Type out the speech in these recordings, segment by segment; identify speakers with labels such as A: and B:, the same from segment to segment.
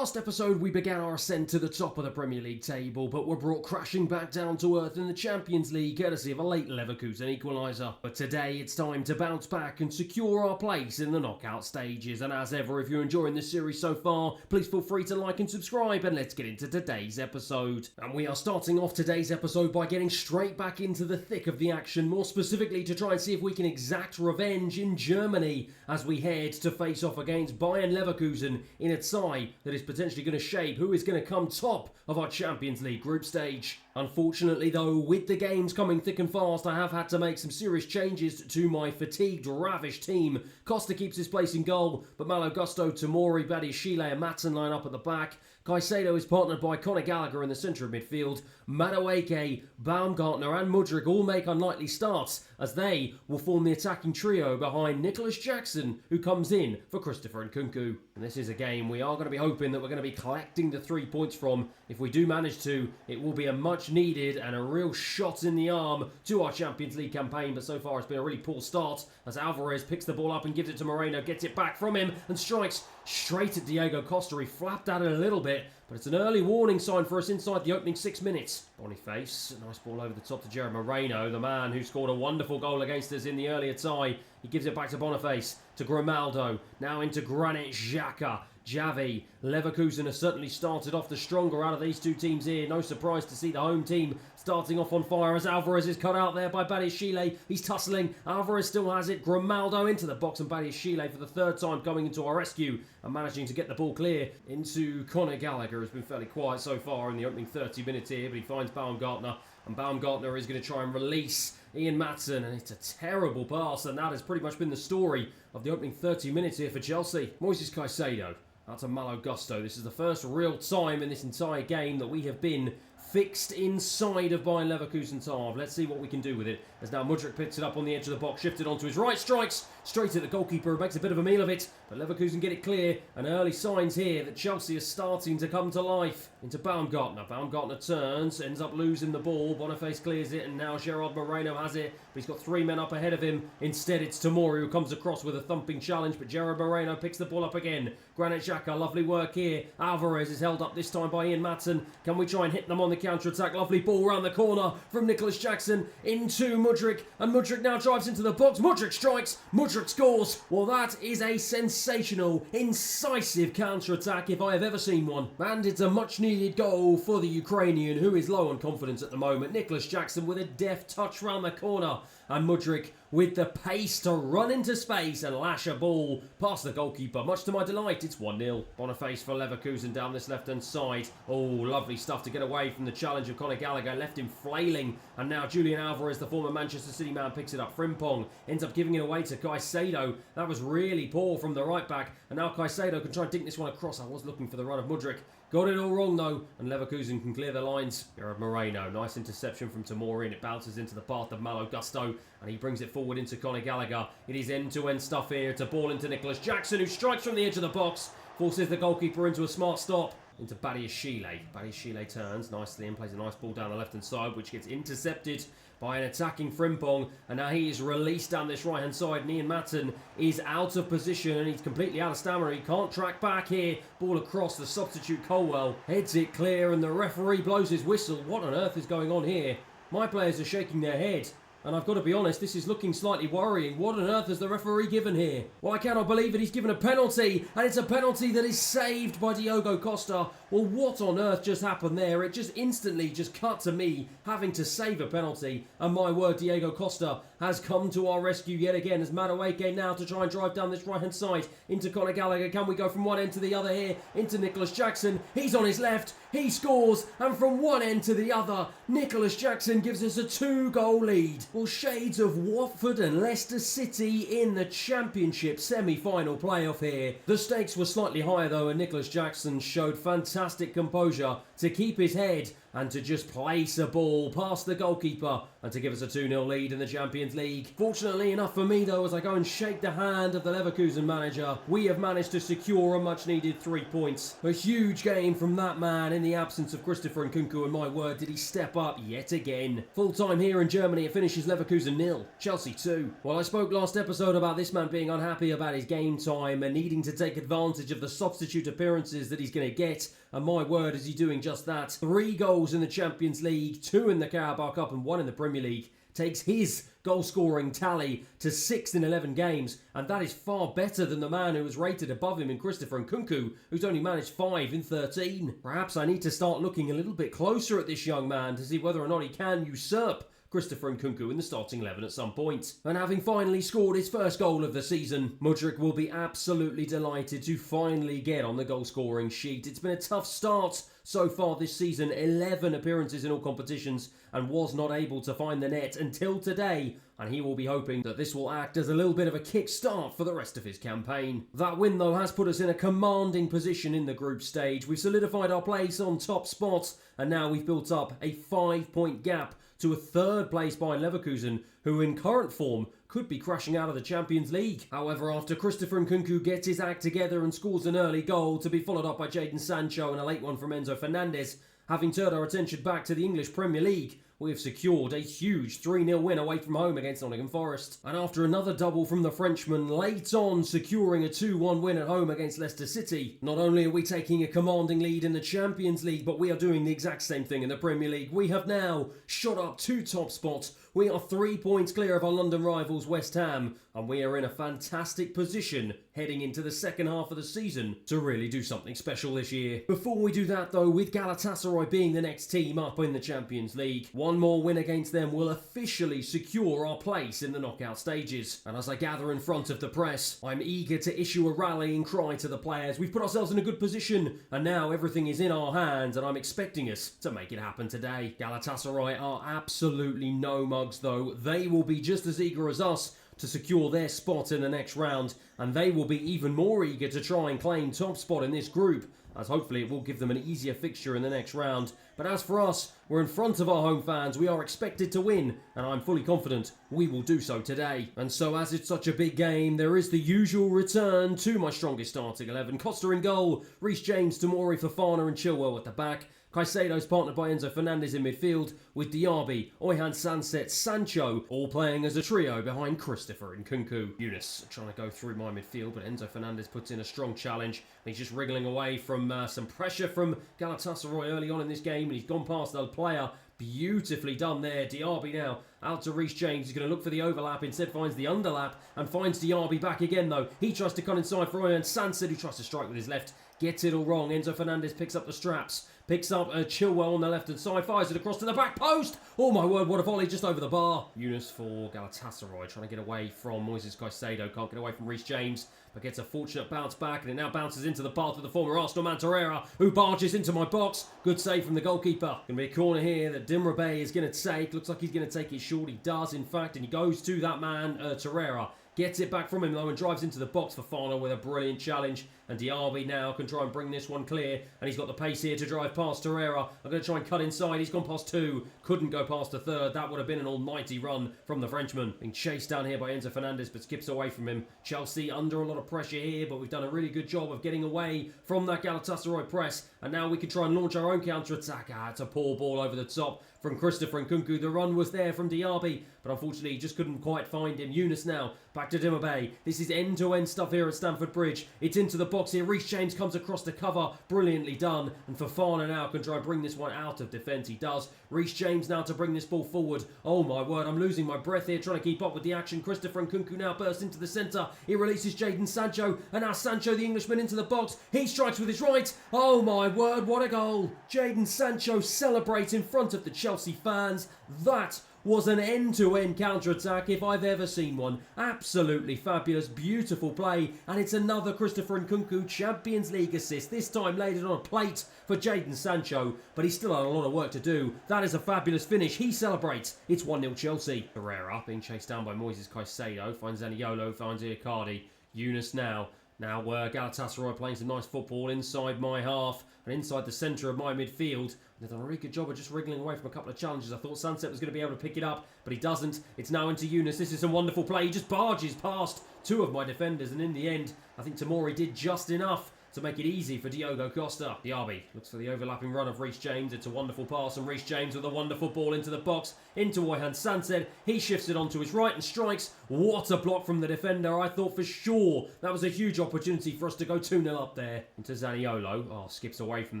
A: last episode, we began our ascent to the top of the Premier League table, but were brought crashing back down to earth in the Champions League, courtesy of a late Leverkusen equaliser. But today, it's time to bounce back and secure our place in the knockout stages. And as ever, if you're enjoying this series so far, please feel free to like and subscribe, and let's get into today's episode. And we are starting off today's episode by getting straight back into the thick of the action, more specifically to try and see if we can exact revenge in Germany as we head to face off against Bayern Leverkusen in a tie that is potentially going to shape who is going to come top of our Champions League group stage. Unfortunately though, with the games coming thick and fast, I have had to make some serious changes to my fatigued, ravished team. Costa keeps his place in goal, but Malo Gusto, Tomori, Badiashile and Matson line up at the back. Caicedo is partnered by Conor Gallagher in the centre of midfield. Madueke, Baumgartner and Mudryk all make unlikely starts, as they will form the attacking trio behind Nicholas Jackson, who comes in for Christopher Nkunku. And this is a game we are going to be hoping that we're going to be collecting the 3 points from. If we do manage to, it will be a much needed and a real shot in the arm to our Champions League campaign, but so far it's been a really poor start as Alvarez picks the ball up and gives it to Moreno, gets it back from him and strikes straight at Diego Costa. He flapped at it a little bit, but it's an early warning sign for us inside the opening 6 minutes. Boniface, a nice ball over the top to Jared Moreno, the man who scored a wonderful goal against us in the earlier tie. He gives it back to Boniface, to Grimaldo, now into Granit Xhaka. Xavi, Leverkusen has certainly started off the stronger out of these two teams here. No surprise to see the home team starting off on fire as Alvarez is cut out there by Badiashile. He's tussling. Alvarez still has it. Grimaldo into the box and Badiashile for the third time coming into our rescue and managing to get the ball clear into Conor Gallagher, who's been fairly quiet so far in the opening 30 minutes here, but he finds Baumgartner, and Baumgartner is going to try and release Ian Matson, and it's a terrible pass, and that has pretty much been the story of the opening 30 minutes here for Chelsea. Moises Caicedo out to Malo Gusto. This is the first real time in this entire game that we have been fixed inside of Bayern Leverkusen's half. Let's see what we can do with it. As now Mudryk picks it up on the edge of the box, shifted onto his right, strikes straight at the goalkeeper, who makes a bit of a meal of it, but Leverkusen get it clear, and early signs here that Chelsea is starting to come to life. Into Baumgartner. Baumgartner turns, ends up losing the ball. Boniface clears it, and now Gerard Moreno has it, but he's got 3 men up ahead of him. Instead, it's Tomori who comes across with a thumping challenge, but Gerard Moreno picks the ball up again. Granit Xhaka, lovely work here. Alvarez is held up this time by Ian Matson. Can we try and hit them on the counter-attack? Lovely ball round the corner from Nicholas Jackson into Mudryk, and Mudryk now drives into the box. Mudryk strikes, Mudryk scores. Well, that is a sensational, incisive counter-attack if I have ever seen one. And it's a much-needed goal for the Ukrainian, who is low on confidence at the moment. Nicholas Jackson with a deft touch round the corner, and Mudryk with the pace to run into space and lash a ball past the goalkeeper. Much to my delight, it's 1-0. Boniface for Leverkusen down this left-hand side. Oh, lovely stuff to get away from the challenge of Conor Gallagher. Left him flailing. And now Julian Alvarez, the former Manchester City man, picks it up. Frimpong ends up giving it away to Caicedo. That was really poor from the right-back. And now Caicedo can try and dink this one across. I was looking for the run of Mudryk. Got it all wrong though, and Leverkusen can clear the lines. Gerard Moreno, nice interception from Tomori, and it bounces into the path of Malo Gusto, and he brings it forward into Conor Gallagher. It is end-to-end stuff here. It's a ball into Nicholas Jackson, who strikes from the edge of the box, forces the goalkeeper into a smart stop. Into Badiashile. Badiashile turns nicely and plays a nice ball down the left-hand side, which gets intercepted by an attacking Frimpong, and now he is released down this right-hand side, and Ian Matson is out of position, and he's completely out of stamina. He can't track back here. Ball across, the substitute Colwell heads it clear, and the referee blows his whistle. What on earth is going on here? My players are shaking their head. And I've got to be honest, this is looking slightly worrying. What on earth has the referee given here? Well, I cannot believe it. He's given a penalty, and it's a penalty that is saved by Diego Costa. Well, what on earth just happened there? It just instantly just cut to me having to save a penalty. And my word, Diego Costa has come to our rescue yet again as Madueke now to try and drive down this right-hand side into Conor Gallagher. Can we go from one end to the other here? Into Nicholas Jackson. He's on his left. He scores. And from one end to the other, Nicholas Jackson gives us a 2-goal lead. Well, shades of Watford and Leicester City in the Championship semi-final playoff here. The stakes were slightly higher though, and Nicholas Jackson showed fantastic composure to keep his head and to just place a ball past the goalkeeper and to give us a 2-0 lead in the Champions League. Fortunately enough for me though, as I go and shake the hand of the Leverkusen manager, we have managed to secure a much needed 3 points. A huge game from that man in the absence of Christopher Nkunku, and my word did he step up yet again. Full time here in Germany, it finishes Leverkusen 0, Chelsea 2. Well, I spoke last episode about this man being unhappy about his game time and needing to take advantage of the substitute appearances that he's going to get, and my word is he doing just that. 3 goals in the Champions League, 2 in the Carabao Cup and 1 in the Premier League. Takes his goal-scoring tally to 6 in 11 games, and that is far better than the man who was rated above him in Christopher Nkunku, who's only managed 5 in 13. Perhaps I need to start looking a little bit closer at this young man to see whether or not he can usurp Christopher Nkunku in the starting 11 at some point. And having finally scored his first goal of the season, Mudryk will be absolutely delighted to finally get on the goal-scoring sheet. It's been a tough start so far this season, 11 appearances in all competitions, and was not able to find the net until today, and he will be hoping that this will act as a little bit of a kick-start for the rest of his campaign. That win, though, has put us in a commanding position in the group stage. We've solidified our place on top spot, and now we've built up a 5-point gap to a third place behind Leverkusen, who in current form could be crashing out of the Champions League. However, after Christopher Nkunku gets his act together and scores an early goal to be followed up by Jadon Sancho and a late one from Enzo Fernandez, having turned our attention back to the English Premier League, we have secured a huge 3-0 win away from home against Nottingham Forest. And after another double from the Frenchman, late on securing a 2-1 win at home against Leicester City, not only are we taking a commanding lead in the Champions League, but we are doing the exact same thing in the Premier League. We have now shot up 2 top spots. We are 3 points clear of our London rivals West Ham, and we are in a fantastic position heading into the second half of the season to really do something special this year. Before we do that though, with Galatasaray being the next team up in the Champions League, one more win against them will officially secure our place in the knockout stages. And as I gather in front of the press, I'm eager to issue a rallying cry to the players. We've put ourselves in a good position, and now everything is in our hands, and I'm expecting us to make it happen today. Galatasaray are absolutely no mugs though. They will be just as eager as us to secure their spot in the next round, and they will be even more eager to try and claim top spot in this group, as hopefully it will give them an easier fixture in the next round. But as for us, we're in front of our home fans, we are expected to win, and I'm fully confident we will do so today. And so as it's such a big game, there is the usual return to my strongest starting 11. Costa in goal, Reece James, Tomori, Fofana and Chilwell at the back. Caicedo's partnered by Enzo Fernandez in midfield, with Diaby, Oyhan Sanset, Sancho all playing as a trio behind Christopher Nkunku. Yunus trying to go through my midfield, but Enzo Fernandez puts in a strong challenge. He's just wriggling away from some pressure from Galatasaray early on in this game, and he's gone past the player. Beautifully done there. Diaby now out to Reece James. He's going to look for the overlap. Instead finds the underlap and finds Diaby back again though. He tries to cut inside for Oyhan Sanset, who tries to strike with his left. Gets it all wrong. Enzo Fernandez picks up the straps. Picks up Chilwell on the left-hand side. Fires it across to the back post. Oh my word, what a volley just over the bar. Yunus for Galatasaray trying to get away from Moises Caicedo. Can't get away from Reece James, but gets a fortunate bounce back, and it now bounces into the path of the former Arsenal man Torreira, who barges into my box. Good save from the goalkeeper. Going to be a corner here that Dimrabe is going to take. Looks like he's going to take it short. He does, in fact, and he goes to that man, Torreira. Gets it back from him though and drives into the box for Fofana with a brilliant challenge. And Diaby now can try and bring this one clear. And he's got the pace here to drive past Torreira. I'm going to try and cut inside. He's gone past 2. Couldn't go past the third. That would have been an almighty run from the Frenchman. Being chased down here by Enzo Fernandez, but skips away from him. Chelsea under a lot of pressure here, but we've done a really good job of getting away from that Galatasaray press. And now we can try and launch our own counter-attack. It's a poor ball over the top from Christopher Nkunku. The run was there from Diaby, but unfortunately he just couldn't quite find him. Yunus now, back to Dimrabe. This is end-to-end stuff here at Stamford Bridge. It's into the box here. Reece James comes across the cover. Brilliantly done. And Fofana now can try and bring this one out of defence. He does. Reece James now to bring this ball forward. Oh my word, I'm losing my breath here trying to keep up with the action. Christopher Nkunku now bursts into the centre. He releases Jadon Sancho. And now Sancho, the Englishman, into the box. He strikes with his right. Oh my word, what a goal. Jadon Sancho celebrates in front of the Chelsea fans. That was an end-to-end counter-attack if I've ever seen one. Absolutely fabulous, beautiful play, and it's another Christopher Nkunku Champions League assist, this time laid it on a plate for Jadon Sancho, but he's still had a lot of work to do. That is a fabulous finish. He celebrates. It's 1-0 Chelsea. Herrera being chased down by Moises Caicedo, finds Zaniolo, finds Icardi. Yunus now Now Galatasaray playing some nice football inside my half and inside the centre of my midfield. They've done a really good job of just wriggling away from a couple of challenges. I thought Sunset was going to be able to pick it up, but he doesn't. It's now into Yunus. This is some wonderful play. He just barges past two of my defenders, and in the end, I think Tamori did just enough to make it easy for Diogo Costa. Diaby looks for the overlapping run of Reece James. It's a wonderful pass, and Reece James with a wonderful ball into the box, into Oyhan Sancet. He shifts it onto his right and strikes. What a block from the defender. I thought for sure that was a huge opportunity for us to go 2-0 up there. Into Zaniolo. Oh, skips away from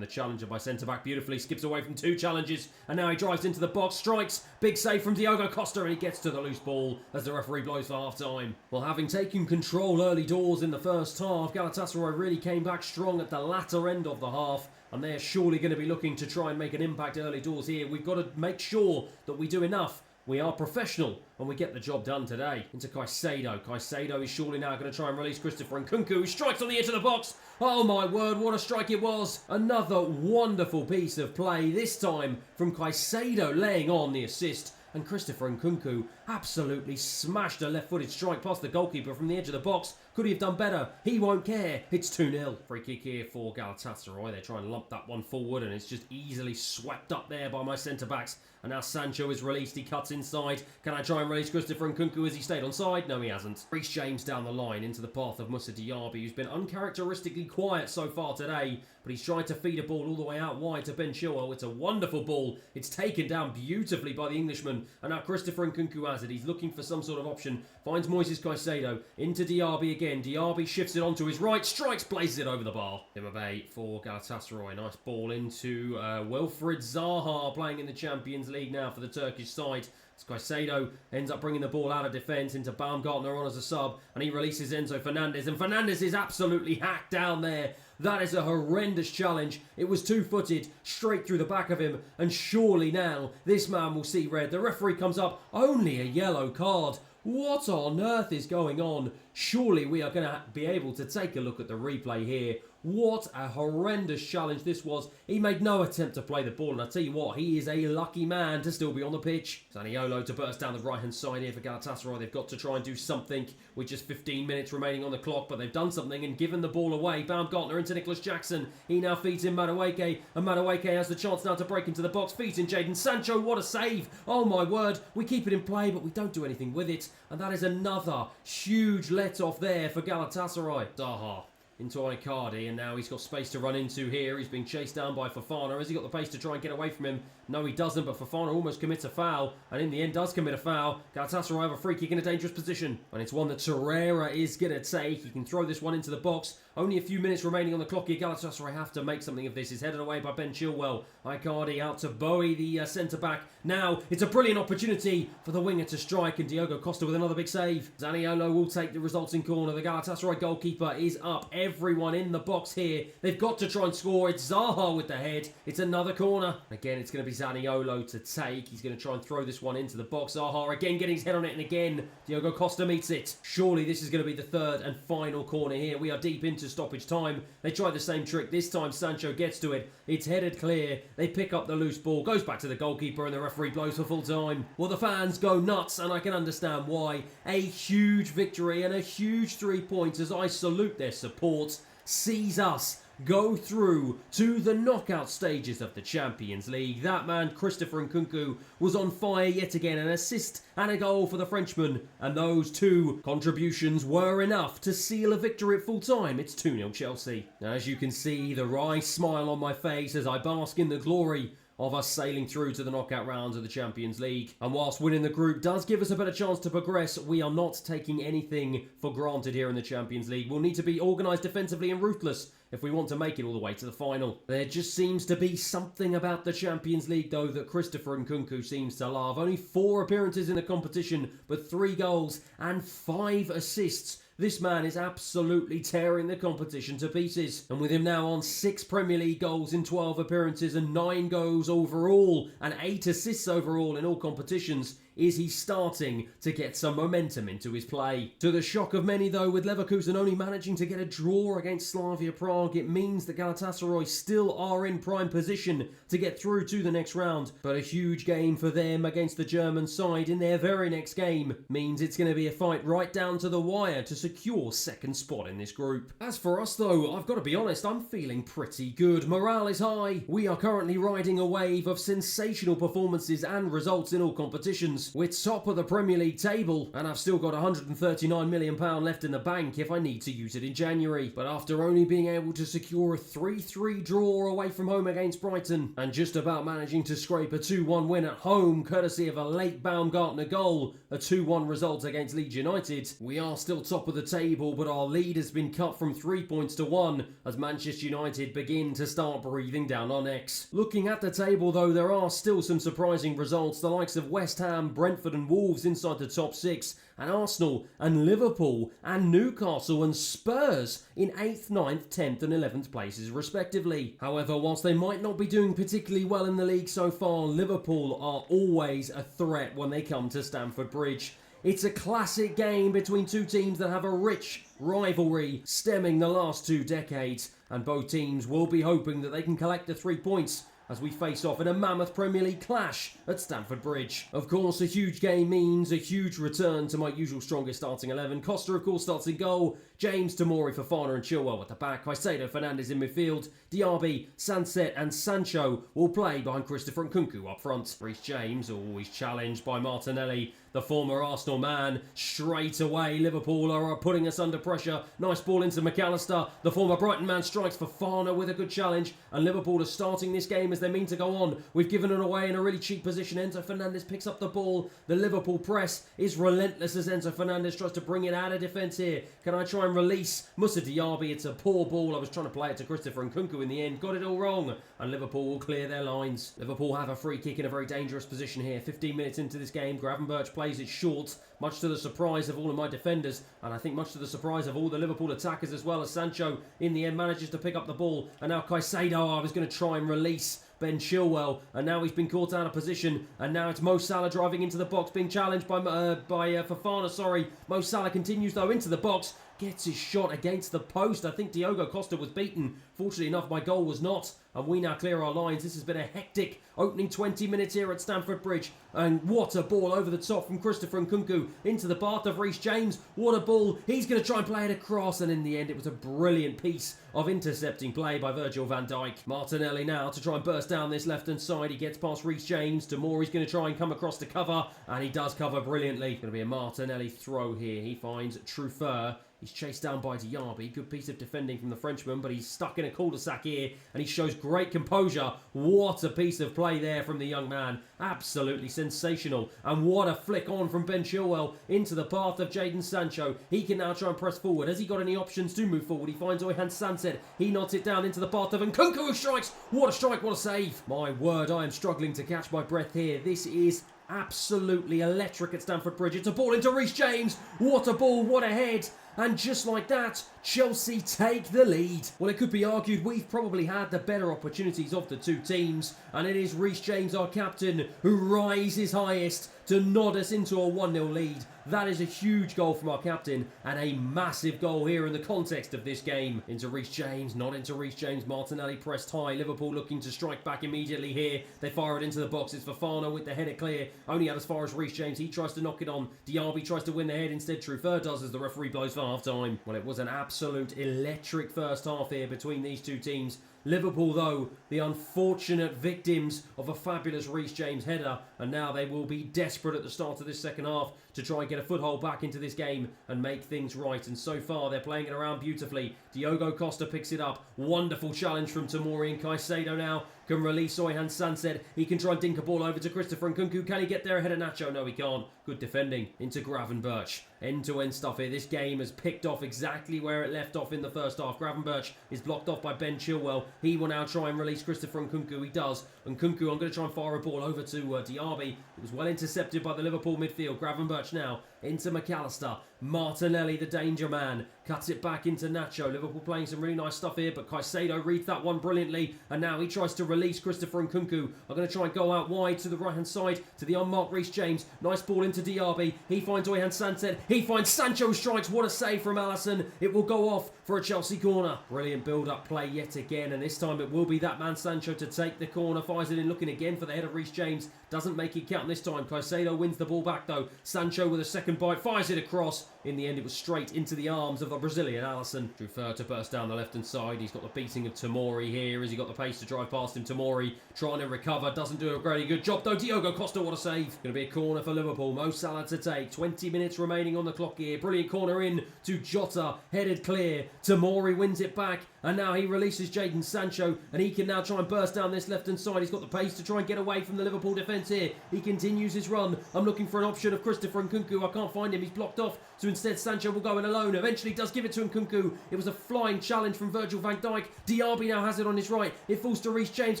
A: the challenger by centre-back beautifully. Skips away from two challenges, and now he drives into the box, strikes. Big save from Diogo Costa, and he gets to the loose ball as the referee blows for half-time. Well, having taken control early doors in the first half, Galatasaray really came back strong at the latter end of the half, and they're surely going to be looking to try and make an impact early doors here. We've got to make sure that we do enough. We are professional and we get the job done today. Into Caicedo. Caicedo is surely now going to try and release Christopher Nkunku, who strikes on the edge of the box. Oh my word, what a strike it was. Another wonderful piece of play, this time from Caicedo laying on the assist. And Christopher Nkunku absolutely smashed a left-footed strike past the goalkeeper from the edge of the box. Could he have done better? He won't care. It's 2-0. Free kick here for Galatasaray. They try and lump that one forward, and it's just easily swept up there by my centre-backs. And now Sancho is released. He cuts inside. Can I try and release Christopher Nkunku? Has he stayed onside? No, he hasn't. Reece James down the line into the path of Moussa Diaby, who's been uncharacteristically quiet so far today, but he's tried to feed a ball all the way out wide to Ben Chilwell. It's a wonderful ball. It's taken down beautifully by the Englishman. And now Christopher Nkunku has it. He's looking for some sort of option. Finds Moises Caicedo. Into Diaby again. Diaby shifts it onto his right. Strikes, blazes it over the bar. Dimabe for Galatasaray. Nice ball into Wilfried Zaha, playing in the Champions League now for the Turkish side. Caicedo ends up bringing the ball out of defence into Baumgartner on as a sub, and he releases Enzo Fernandez, and Fernandez is absolutely hacked down there. That is a horrendous challenge. It was two-footed straight through the back of him, and surely now this man will see red. The referee comes up, only a yellow card. What on earth is going on? Surely we are going to be able to take a look at the replay here. What a horrendous challenge this was. He made no attempt to play the ball, and I tell you what, he is a lucky man to still be on the pitch. Zaniolo to burst down the right-hand side here for Galatasaray. They've got to try and do something with just 15 minutes remaining on the clock, but they've done something and given the ball away. Baumgartner into Nicholas Jackson. He now feeds in Madueke, and Madueke has the chance now to break into the box. Feeds in Jadon Sancho. What a save. Oh my word. We keep it in play, but we don't do anything with it, and that is another huge let-off there for Galatasaray. Zaha into Icardi, and now he's got space to run into here. He's being chased down by Fofana. Has he got the pace to try and get away from him? No, he doesn't, but Fofana almost commits a foul, and in the end does commit a foul. Galatasaray have a free kick in a dangerous position, and it's one that Torreira is going to take. He can throw this one into the box. Only a few minutes remaining on the clock here. Galatasaray have to make something of this. He's headed away by Ben Chilwell. Icardi out to Bowie, the centre-back. Now, it's a brilliant opportunity for the winger to strike, and Diogo Costa with another big save. Zaniolo will take the resulting corner. The Galatasaray goalkeeper is up. Everyone in the box here. They've got to try and score. It's Zaha with the head. It's another corner. Again, it's going to be Zaniolo to take. He's going to try and throw this one into the box. Zaha again getting his head on it, and again, Diogo Costa meets it. Surely this is going to be the third and final corner here. We are deep into stoppage time. They try the same trick. This time Sancho gets to it. It's headed clear. They pick up the loose ball. Goes back to the goalkeeper, and the referee blows for full time. Well, the fans go nuts, and I can understand why. A huge victory and a huge 3 points as I salute their support. Sees us go through to the knockout stages of the Champions League. That man, Christopher Nkunku, was on fire yet again. An assist and a goal for the Frenchman. And those two contributions were enough to seal a victory at full time. It's 2-0 Chelsea. As you can see, the wry smile on my face as I bask in the glory of us sailing through to the knockout rounds of the Champions League. And whilst winning the group does give us a better chance to progress, we are not taking anything for granted here in the Champions League. We'll need to be organised defensively and ruthless if we want to make it all the way to the final. There just seems to be something about the Champions League, though, that Christopher Nkunku seems to love. Only 4 appearances in the competition, but 3 goals and 5 assists. This man is absolutely tearing the competition to pieces. And with him now on 6 Premier League goals in 12 appearances and 9 goals overall and 8 assists overall in all competitions, is he starting to get some momentum into his play. To the shock of many though, with Leverkusen only managing to get a draw against Slavia Prague, it means that Galatasaray still are in prime position to get through to the next round. But a huge game for them against the German side in their very next game means it's going to be a fight right down to the wire to secure second spot in this group. As for us though, I've got to be honest, I'm feeling pretty good. Morale is high. We are currently riding a wave of sensational performances and results in all competitions. We're top of the Premier League table, and I've still got £139 million left in the bank if I need to use it in January. But after only being able to secure a 3-3 draw away from home against Brighton, and just about managing to scrape a 2-1 win at home courtesy of a late Baumgartner goal, a 2-1 result against Leeds United, we are still top of the table, but our lead has been cut from 3 points to 1 as Manchester United begin to start breathing down our necks. Looking at the table though, there are still some surprising results, the likes of West Ham, Brentford and Wolves inside the top 6, and Arsenal and Liverpool and Newcastle and Spurs in 8th, 9th, 10th and 11th places respectively. However, whilst they might not be doing particularly well in the league so far, Liverpool are always a threat when they come to Stamford Bridge. It's a classic game between two teams that have a rich rivalry stemming the last 2 decades, and both teams will be hoping that they can collect the 3 points as we face off in a mammoth Premier League clash at Stamford Bridge. Of course, a huge game means a huge return to my usual strongest starting 11. Costa, of course, starts in goal. James, Tomori, Fofana and Chilwell at the back. Caicedo, Fernandes in midfield. Diaby, Sancet and Sancho will play behind Christopher Nkunku up front. Reece James, always challenged by Martinelli, the former Arsenal man. Straight away, Liverpool are putting us under pressure. Nice ball into McAllister. The former Brighton man strikes Fofana with a good challenge. And Liverpool are starting this game as they mean to go on. We've given it away in a really cheap position. Enzo Fernandez picks up the ball. The Liverpool press is relentless as Enzo Fernandez tries to bring it out of defence here. Can I try and release Moussa Diaby? It's a poor ball. I was trying to play it to Christopher Nkunku in the end. Got it all wrong. And Liverpool will clear their lines. Liverpool have a free kick in a very dangerous position here. 15 minutes into this game, Gravenberch plays it short, much to the surprise of all of my defenders, and I think much to the surprise of all the Liverpool attackers as well, as Sancho in the end manages to pick up the ball. And now Caicedo, I was going to try and release Ben Chilwell, and now he's been caught out of position, and now it's Mo Salah driving into the box, being challenged by Fofana, Mo Salah continues though into the box, gets his shot against the post. I think Diogo Costa was beaten. Fortunately enough, my goal was not. And we now clear our lines. This has been a hectic opening 20 minutes here at Stamford Bridge. And what a ball over the top from Christopher Nkunku into the path of Reece James. What a ball. He's going to try and play it across. And in the end, it was a brilliant piece of intercepting play by Virgil van Dijk. Martinelli now to try and burst down this left-hand side. He gets past Reece James. Tomori's going to try and come across to cover. And he does cover brilliantly. Going to be a Martinelli throw here. He finds Truffert. He's chased down by Diaby. Good piece of defending from the Frenchman, but he's stuck in a cul-de-sac here, and he shows great composure. What a piece of play there from the young man. Absolutely sensational. And what a flick on from Ben Chilwell into the path of Jadon Sancho. He can now try and press forward. Has he got any options to move forward? He finds Oyhan Sancet. He nods it down into the path of Nkunku, who strikes. What a strike, what a save. My word, I am struggling to catch my breath here. This is absolutely electric at Stamford Bridge. It's a ball into Reece James. What a ball, what a head. And just like that, Chelsea take the lead. Well, it could be argued we've probably had the better opportunities of the two teams, and it is Reece James, our captain, who rises highest to nod us into a 1-0 lead. That is a huge goal from our captain, and a massive goal here in the context of this game. Into Reece James, not into Reece James. Martinelli pressed high. Liverpool looking to strike back immediately here. They fire it into the box. It's Fofana with the header clear. Only out as far as Reece James. He tries to knock it on. Diaby tries to win the head. Instead, Truffert does as the referee blows for half-time. Well, it was an absolute electric first half here between these two teams. Liverpool, though, the unfortunate victims of a fabulous Reece James header, and now they will be desperate at the start of this second half to try and get a foothold back into this game and make things right. And so far, they're playing it around beautifully. Diogo Costa picks it up. Wonderful challenge from Tomori, and Caicedo now can release Oyhan Sancet. He can try and dink a ball over to Christopher Nkunku. Can he get there ahead of Nacho? No, he can't. Good defending into Gravenberch. End-to-end stuff here. This game has picked off exactly where it left off in the first half. Gravenberch is blocked off by Ben Chilwell. He will now try and release Christopher Nkunku. He does. Nkunku, I'm going to try and fire a ball over to Diaby. It was well intercepted by the Liverpool midfield. Gravenberch now into McAllister. Martinelli, the danger man, cuts it back into Nacho. Liverpool playing some really nice stuff here, but Caicedo reads that one brilliantly, and now he tries to release Christopher Nkunku. Are going to try and go out wide to the right-hand side to the unmarked Reece James. Nice ball into Diaby. He finds Oyan Santet. He finds Sancho, strikes. What a save from Alisson. It will go off for a Chelsea corner. Brilliant build-up play yet again, and this time it will be that man Sancho to take the corner. Fires it in, looking again for the head of Reece James. Doesn't make it count this time. Caicedo wins the ball back though. Sancho with a second bite, fires it across. In the end, it was straight into the arms of the Brazilian Alisson. Trufer to burst down the left-hand side. He's got the beating of Tomori here. Has he got the pace to drive past him? Tomori trying to recover. Doesn't do a very good job, though. Diogo Costa, what a save. Going to be a corner for Liverpool. Mo Salah to take. 20 minutes remaining on the clock here. Brilliant corner in to Jota. Headed clear. Tomori wins it back. And now he releases Jadon Sancho. And he can now try and burst down this left-hand side. He's got the pace to try and get away from the Liverpool defence here. He continues his run. I'm looking for an option of Christopher Nkunku. I can't find him. He's blocked off. So instead, Sancho will go in alone. Eventually does give it to Nkunku. It was a flying challenge from Virgil van Dijk. Diaby now has it on his right. It falls to Reece James.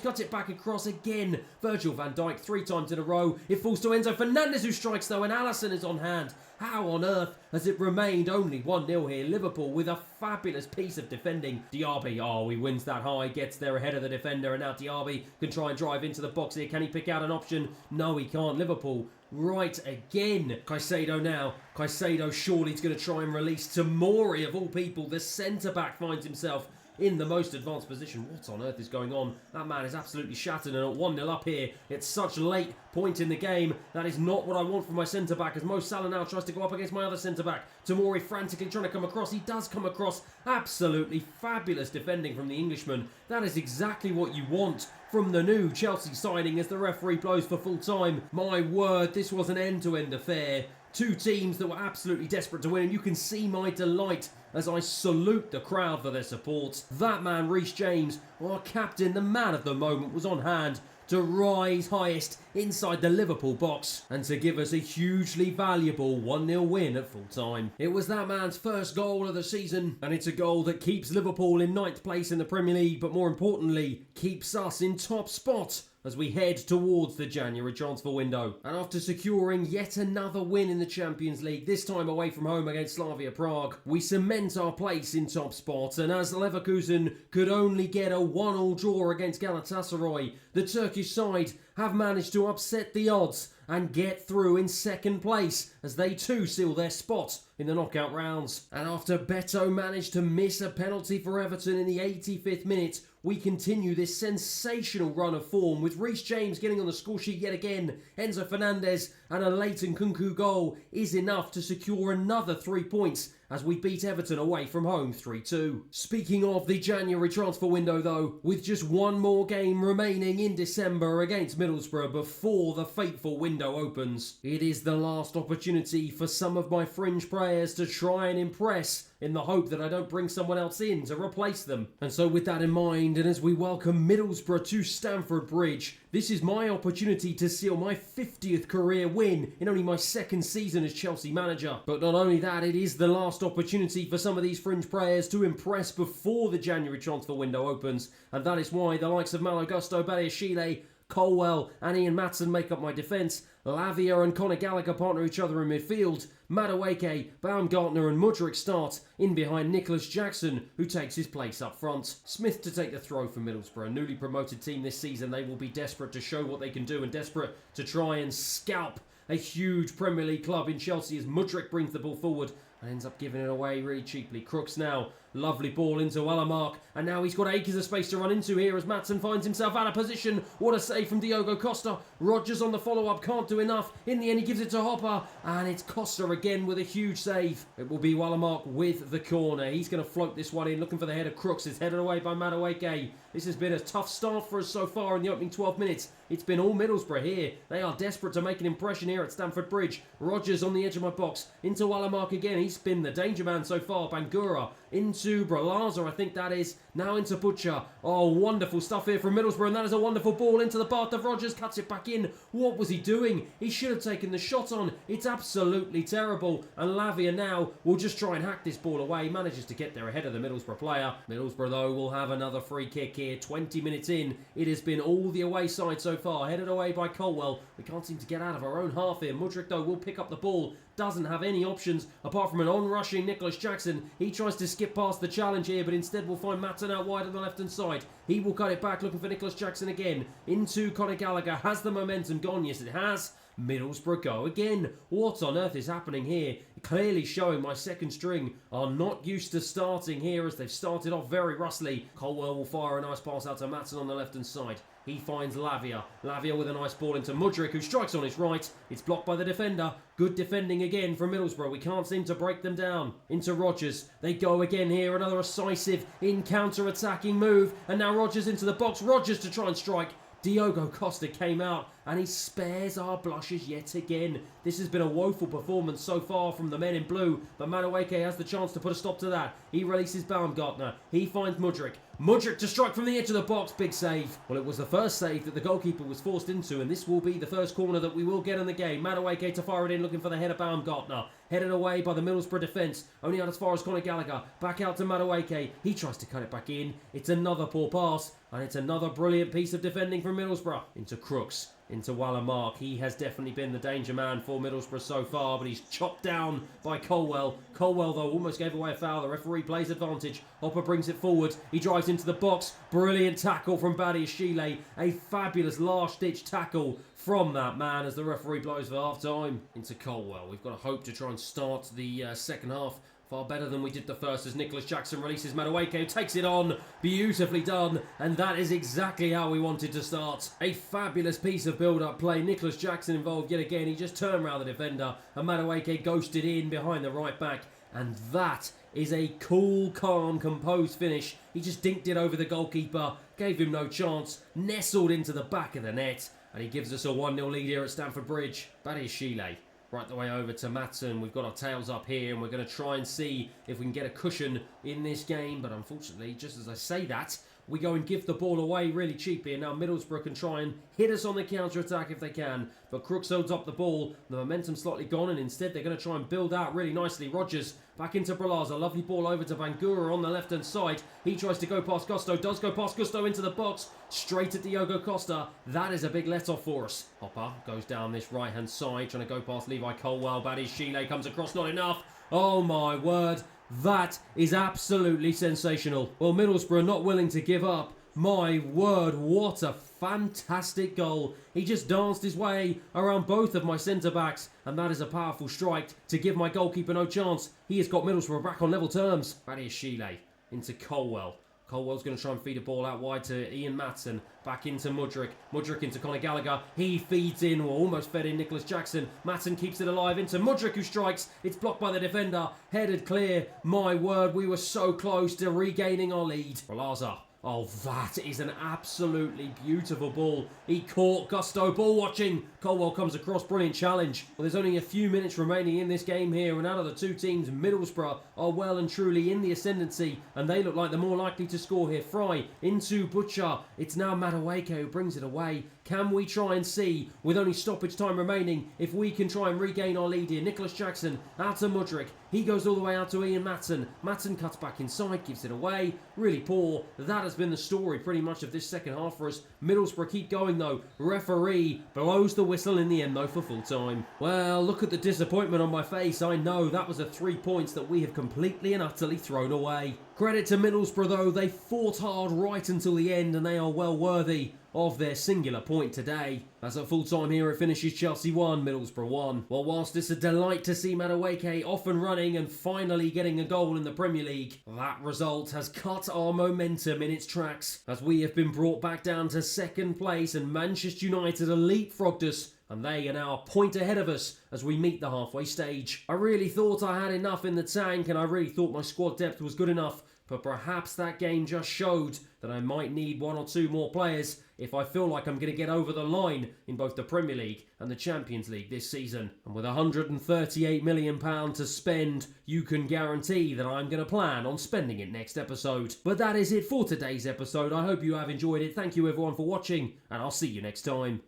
A: Cuts it back across again. Virgil van Dijk 3 times in a row. It falls to Enzo Fernandez, who strikes though, and Alisson is on hand. How on earth has it remained only 1-0 here? Liverpool with a fabulous piece of defending. Diaby, he wins that high, gets there ahead of the defender, and now Diaby can try and drive into the box here. Can he pick out an option? No, he can't. Liverpool right again. Caicedo now. Caicedo surely is going to try and release Tomori, of all people. The centre-back finds himself in the most advanced position. What on earth is going on? That man is absolutely shattered, and at 1-0 up here, it's such a late point in the game. That is not what I want from my centre-back, as Mo Salah now tries to go up against my other centre-back. Tomori frantically trying to come across. He does come across. Absolutely fabulous defending from the Englishman. That is exactly what you want from the new Chelsea signing as the referee blows for full time. My word, this was an end-to-end affair. Two teams that were absolutely desperate to win, and you can see my delight as I salute the crowd for their support. That man, Reece James, our captain, the man of the moment, was on hand to rise highest inside the Liverpool box and to give us a hugely valuable 1-0 win at full time. It was that man's first goal of the season, and it's a goal that keeps Liverpool in 9th place in the Premier League, but more importantly, keeps us in top spot as we head towards the January transfer window. And after securing yet another win in the Champions League, this time away from home against Slavia Prague, we cement our place in top spot, and as Leverkusen could only get a 1-1 draw against Galatasaray, the Turkish side have managed to upset the odds and get through in 2nd place as they too seal their spot in the knockout rounds. And after Beto managed to miss a penalty for Everton in the 85th minute, we continue this sensational run of form with Reece James getting on the score sheet yet again. Enzo Fernandez and a late Nkunku goal is enough to secure another 3 points as we beat Everton away from home 3-2. Speaking of the January transfer window though, with just one more game remaining in December against Middlesbrough before the fateful window opens, it is the last opportunity for some of my fringe players to try and impress in the hope that I don't bring someone else in to replace them. And so with that in mind, and as we welcome Middlesbrough to Stamford Bridge, this is my opportunity to seal my 50th career win in only my 2nd season as Chelsea manager. But not only that, it is the last opportunity for some of these fringe players to impress before the January transfer window opens, and that is why the likes of Malo Gusto, Badiashile, Colwell and Ian Matson make up my defence. Lavia and Conor Gallagher partner each other in midfield. Madueke, Baumgartner and Mudryk start in behind Nicholas Jackson, who takes his place up front. Smith to take the throw for Middlesbrough, a newly promoted team this season. They will be desperate to show what they can do and desperate to try and scalp a huge Premier League club in Chelsea as Mudryk brings the ball forward and ends up giving it away really cheaply. Crooks now. Lovely ball into Alamark, and now he's got acres of space to run into here as Matson finds himself out of position. What a save from Diogo Costa. Rodgers on the follow-up, can't do enough. In the end, he gives it to Hopper, and it's Costa again with a huge save. It will be Alamark with the corner. He's going to float this one in, looking for the head of Crooks. It's headed away by Madueke. This has been a tough start for us so far in the opening 12 minutes. It's been all Middlesbrough here. They are desperate to make an impression here at Stamford Bridge. Rodgers on the edge of my box. Into Alamark again. He's been the danger man so far. Bangura into Bralaza, I think that is. Now into Butcher. Oh, wonderful stuff here from Middlesbrough, and that is a wonderful ball into the path of Rodgers. Cuts it back in. What was he doing? He should have taken the shot on. It's absolutely terrible. And Lavia now will just try and hack this ball away. Manages to get there ahead of the Middlesbrough player. Middlesbrough, though, will have another free kick here. 20 minutes in. It has been all the away side so far. Headed away by Colwell. We can't seem to get out of our own half here. Mudryk, though, will pick up the ball. Doesn't have any options apart from an on-rushing Nicholas Jackson. He tries to skip past the challenge here, but instead will find Matson out wide on the left-hand side. He will cut it back, looking for Nicholas Jackson again. Into Conor Gallagher. Has the momentum gone? Yes, it has. Middlesbrough go again. What on earth is happening here? Clearly showing my second string are not used to starting here, as they've started off very rustly. Colwell will fire a nice pass out to Matson on the left-hand side. He finds Lavia. Lavia with a nice ball into Mudryk, who strikes on his right. It's blocked by the defender. Good defending again from Middlesbrough. We can't seem to break them down. Into Rodgers. They go again here. Another decisive in counter-attacking move. And now Rodgers into the box. Rodgers to try and strike. Diogo Costa came out and he spares our blushes yet again. This has been a woeful performance so far from the men in blue, but Madueke has the chance to put a stop to that. He releases Baumgartner. He finds Mudryk. Mudryk to strike from the edge of the box. Big save. Well, it was the first save that the goalkeeper was forced into, and this will be the first corner that we will get in the game. Madueke to fire it in, looking for the header. Baumgartner. Headed away by the Middlesbrough defence. Only out as far as Conor Gallagher. Back out to Madueke. He tries to cut it back in. It's another poor pass, and it's another brilliant piece of defending from Middlesbrough. Into Crooks. Into Wallamark. He has definitely been the danger man for Middlesbrough so far, but he's chopped down by Colwell. Colwell, though, almost gave away a foul. The referee plays advantage. Hopper brings it forward. He drives into the box. Brilliant tackle from Badiashile. A fabulous last-ditch tackle from that man as the referee blows for half-time. Into Colwell. We've got to hope to try and start the second half far better than we did the first, as Nicholas Jackson releases Madueke, who takes it on. Beautifully done. And that is exactly how we wanted to start. A fabulous piece of build-up play. Nicholas Jackson involved yet again. He just turned around the defender, and Madueke ghosted in behind the right back. And that is a cool, calm, composed finish. He just dinked it over the goalkeeper, gave him no chance, nestled into the back of the net, and he gives us a 1-0 lead here at Stamford Bridge. Badiashile. Right the way over to Matson. We've got our tails up here, and we're going to try and see if we can get a cushion in this game. But unfortunately, just as I say that, we go and give the ball away really cheaply. And now Middlesbrough can try and hit us on the counter-attack if they can. But Crooks holds up the ball. The momentum's slightly gone, and instead they're going to try and build out really nicely. Rodgers back into Bralaza. Lovely ball over to Bangura on the left-hand side. He tries to go past Gusto. Does go past Gusto into the box. Straight at Diogo Costa. That is a big let-off for us. Hopper goes down this right-hand side, trying to go past Levi Colwell. Badiashile comes across, not enough. Oh my word. That is absolutely sensational. Well, Middlesbrough not willing to give up. My word, what a fantastic goal. He just danced his way around both of my centre-backs, and that is a powerful strike to give my goalkeeper no chance. He has got Middlesbrough back on level terms. Badiashile into Colwell. Colwell's going to try and feed a ball out wide to Ian Matson. Back into Mudryk. Mudryk into Conor Gallagher. He feeds in, or almost fed in, Nicholas Jackson. Matson keeps it alive into Mudryk, who strikes. It's blocked by the defender. Headed clear. My word, we were so close to regaining our lead. Bralaza. Oh, that is an absolutely beautiful ball. He caught Gusto. Ball watching. Colwell comes across. Brilliant challenge. Well, there's only a few minutes remaining in this game here, and out of the two teams, Middlesbrough are well and truly in the ascendancy, and they look like they're more likely to score here. Fry into Butcher. It's now Madueke who brings it away. Can we try and see, with only stoppage time remaining, if we can try and regain our lead here? Nicholas Jackson out to Mudryk. He goes all the way out to Ian Matson. Matson cuts back inside, gives it away. Really poor. That has been the story pretty much of this second half for us. Middlesbrough keep going though. Referee blows the whistle in the end though for full time. Well, look at the disappointment on my face. I know that was 3 points that we have completely and utterly thrown away. Credit to Middlesbrough though. They fought hard right until the end, and they are well worthy of their singular point today. As at full time here, it finishes Chelsea 1, Middlesbrough 1. Well, whilst it's a delight to see Madueke off and running and finally getting a goal in the Premier League, that result has cut our momentum in its tracks, as we have been brought back down to second place, and Manchester United have leapfrogged us, and they are now a point ahead of us as we meet the halfway stage. I really thought I had enough in the tank, and I really thought my squad depth was good enough, but perhaps that game just showed that I might need 1 or 2 more players if I feel like I'm going to get over the line in both the Premier League and the Champions League this season. And with £138 million to spend, you can guarantee that I'm going to plan on spending it next episode. But that is it for today's episode. I hope you have enjoyed it. Thank you everyone for watching, and I'll see you next time.